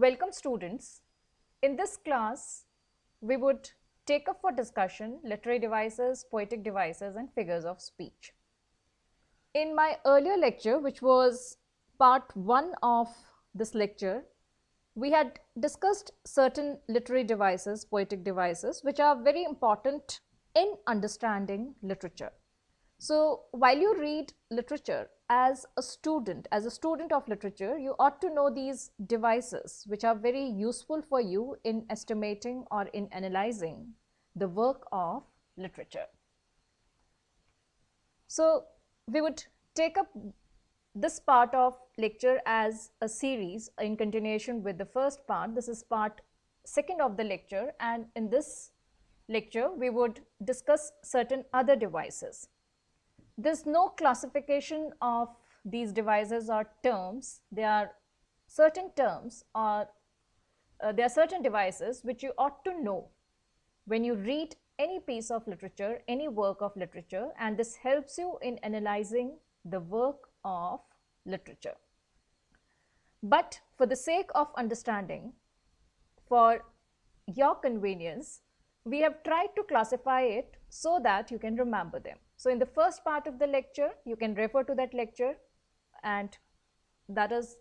Welcome students. In this class, we would take up for discussion literary devices, poetic devices and figures of speech. In my earlier lecture, which was part 1 of this lecture, we had discussed certain literary devices, poetic devices, which are very important in understanding literature. So while you read literature as a student of literature, you ought to know these devices which are very useful for you in estimating or in analyzing the work of literature. So we would take up this part of lecture as a series in continuation with the first part. This is part 2 of the lecture, and in this lecture we would discuss certain other devices. There's no classification of these devices or terms. There are certain terms or there are certain devices which you ought to know when you read any piece of literature, any work of literature, and this helps you in analyzing the work of literature. But for the sake of understanding, for your convenience, we have tried to classify it so that you can remember them. So in the first part of the lecture, you can refer to that lecture, and that has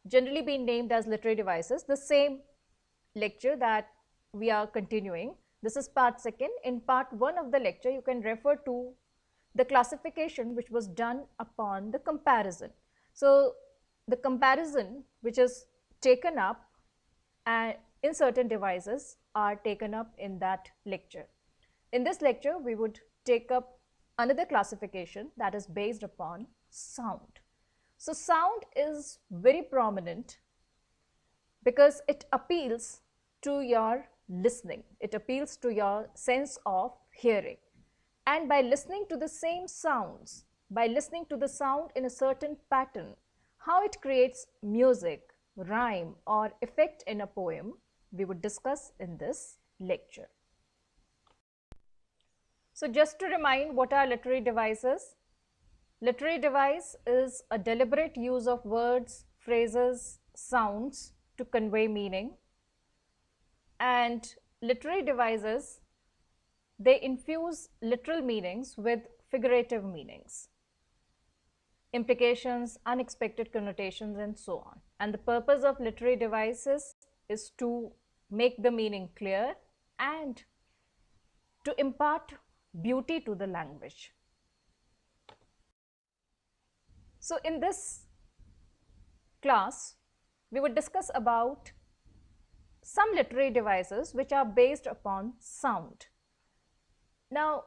generally been named as literary devices. The same lecture that we are continuing, this is part 2. In part 1 of the lecture, you can refer to the classification which was done upon the comparison. So the comparison which is taken up in certain devices are taken up in that lecture. In this lecture, we would take up another classification that is based upon sound. So sound is very prominent because it appeals to your listening. It appeals to your sense of hearing. And by listening to the same sounds, by listening to the sound in a certain pattern, how it creates music, rhyme or effect in a poem, we would discuss in this lecture. So just to remind, what are literary devices? Literary device is a deliberate use of words, phrases, sounds to convey meaning. And literary devices, they infuse literal meanings with figurative meanings, implications, unexpected connotations and so on. And the purpose of literary devices is to make the meaning clear and to impart beauty to the language. So in this class, we would discuss about some literary devices which are based upon sound. Now,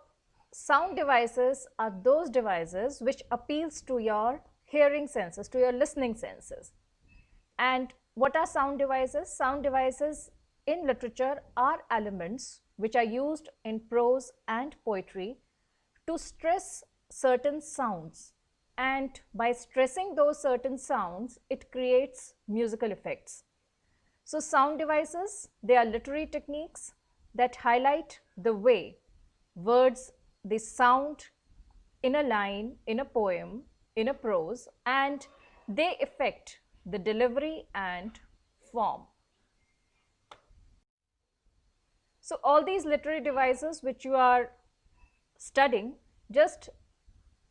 sound devices are those devices which appeals to your hearing senses, to your listening senses. And what are sound devices? Sound devices in literature are elements which are used in prose and poetry to stress certain sounds, and by stressing those certain sounds, it creates musical effects. So sound devices, they are literary techniques that highlight the way words, they sound in a line, in a poem, in a prose, and they affect the delivery and form. So all these literary devices which you are studying, just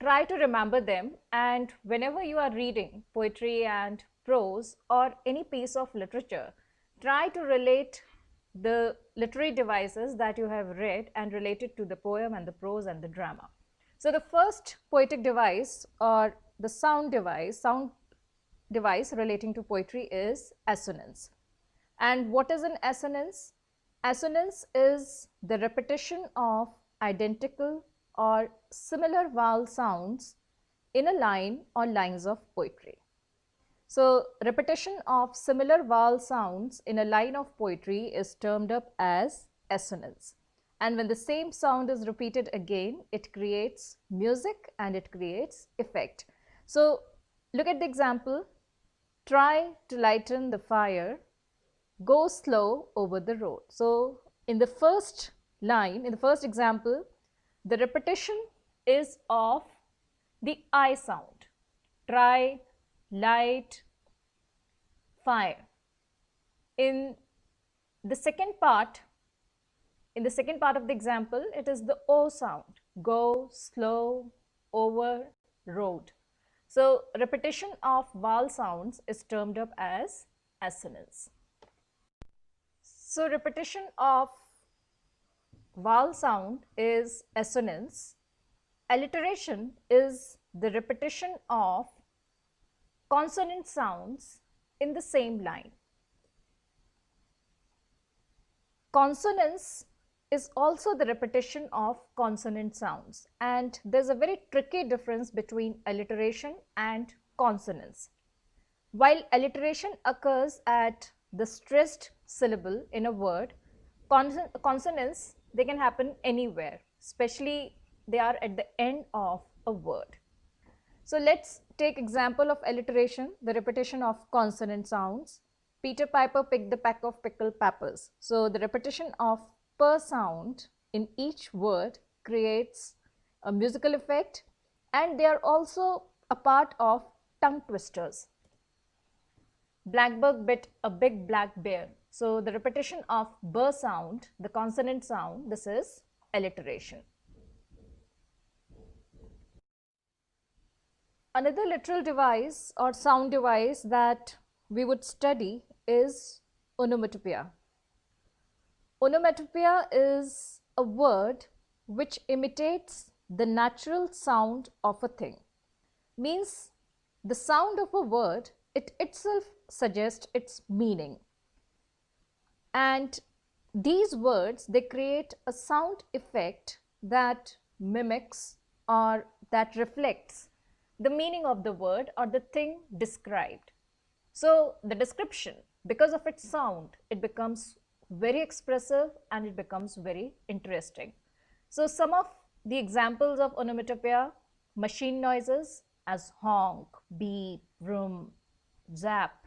try to remember them, and whenever you are reading poetry and prose or any piece of literature, try to relate the literary devices that you have read and relate it to the poem and the prose and the drama. So the first poetic device or the sound device relating to poetry is assonance. And what is an assonance? Assonance is the repetition of identical or similar vowel sounds in a line or lines of poetry. So repetition of similar vowel sounds in a line of poetry is termed up as assonance. And when the same sound is repeated again, it creates music and it creates effect. So look at the example. Try to lighten the fire, go slow over the road. So in the first line, in the first example, the repetition is of the I sound. Try, light, fire. In the second part, of the example, it is the O sound: go, slow, over, road. So repetition of vowel sounds is termed up as assonance. So repetition of vowel sound is assonance. Alliteration is the repetition of consonant sounds in the same line. Consonance is also the repetition of consonant sounds, and there's a very tricky difference between alliteration and consonance. While alliteration occurs at the stressed syllable in a word, consonants, they can happen anywhere, especially they are at the end of a word. So let's take example of alliteration, the repetition of consonant sounds. Peter Piper picked the peck of pickled peppers. So the repetition of per sound in each word creates a musical effect, and they are also a part of tongue twisters. Blackbird bit a big black bear. So the repetition of b sound, the consonant sound, this is alliteration. Another literal device or sound device that we would study is onomatopoeia. Onomatopoeia is a word which imitates the natural sound of a thing. Means the sound of a word, it itself suggests its meaning. And these words, they create a sound effect that mimics or that reflects the meaning of the word or the thing described. So the description, because of its sound, it becomes very expressive and it becomes very interesting. So some of the examples of onomatopoeia: machine noises as honk, beep, vroom, zap;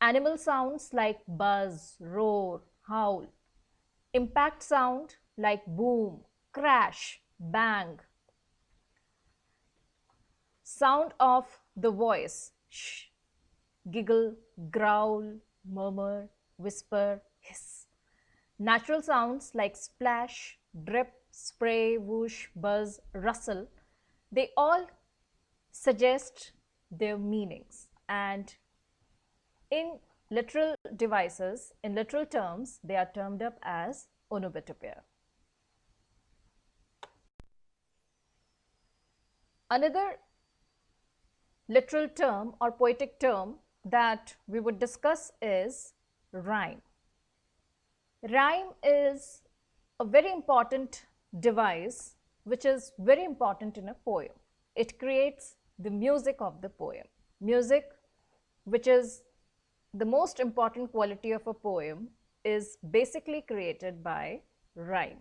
animal sounds like buzz, roar, howl; impact sound like boom, crash, bang; sound of the voice: shh, giggle, growl, murmur, whisper, hiss; natural sounds like splash, drip, spray, whoosh, buzz, rustle. They all suggest their meanings, and in literal devices, in literal terms, they are termed up as onomatopoeia. Another literal term or poetic term that we would discuss is rhyme. Rhyme is a very important device which is very important in a poem. It creates the music of the poem. Music, which is the most important quality of a poem, is basically created by rhyme.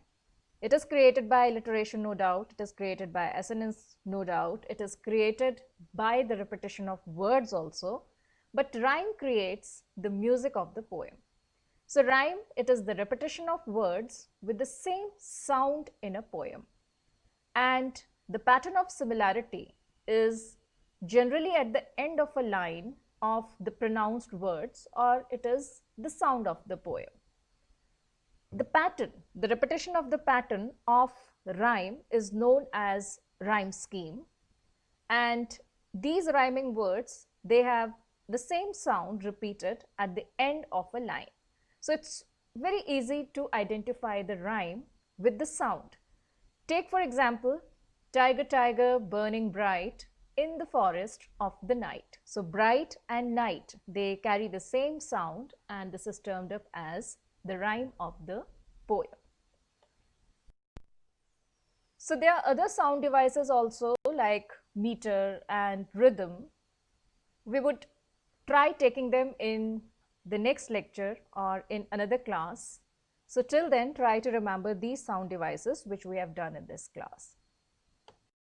It is created by alliteration, no doubt. It is created by assonance, no doubt. It is created by the repetition of words also. But rhyme creates the music of the poem. So rhyme, it is the repetition of words with the same sound in a poem. And the pattern of similarity is generally at the end of a line of the pronounced words, or it is the sound of the poem. The pattern, the repetition of the pattern of rhyme is known as rhyme scheme, and these rhyming words, they have the same sound repeated at the end of a line. So it's very easy to identify the rhyme with the sound. Take for example, tiger, tiger, burning bright in the forest of the night. So bright and night, they carry the same sound, and this is termed up as the rhyme of the poem. So there are other sound devices also like meter and rhythm. We would try taking them in the next lecture or in another class. So till then, try to remember these sound devices which we have done in this class.